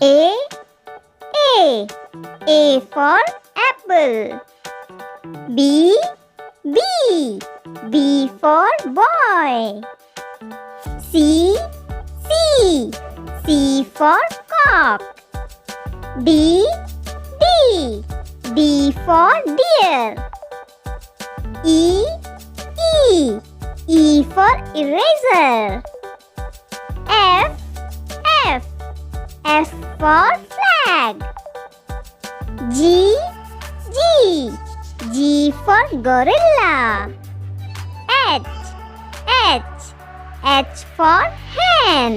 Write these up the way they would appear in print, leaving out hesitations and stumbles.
A. A for apple. B. B for boy. C. C for cock. D for deer. E for eraser. F for flag. G for gorilla. H for hen.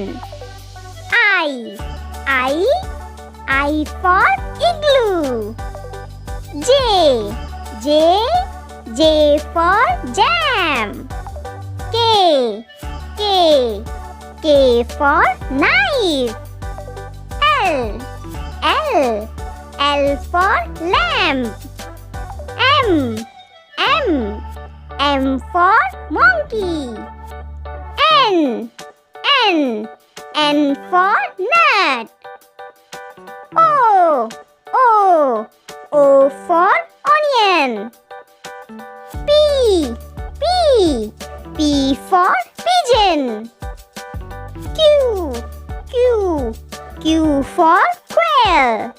I for igloo. J for jam. K for knife. L for lamp. M for monkey. N for nut. O for onion. P for pigeon. Q for quail.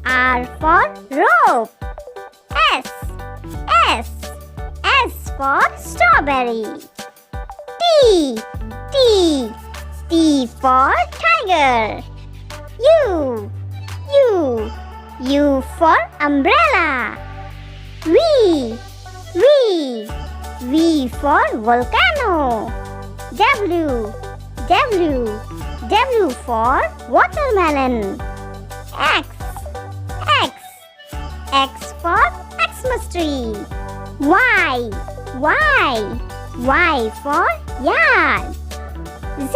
R for rope. S for strawberry. T for tiger. U for umbrella. V for volcano. W for watermelon. X for Xmas tree. Y for yard. Z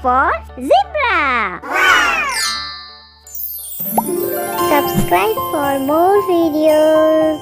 for zebra. Subscribe for more videos.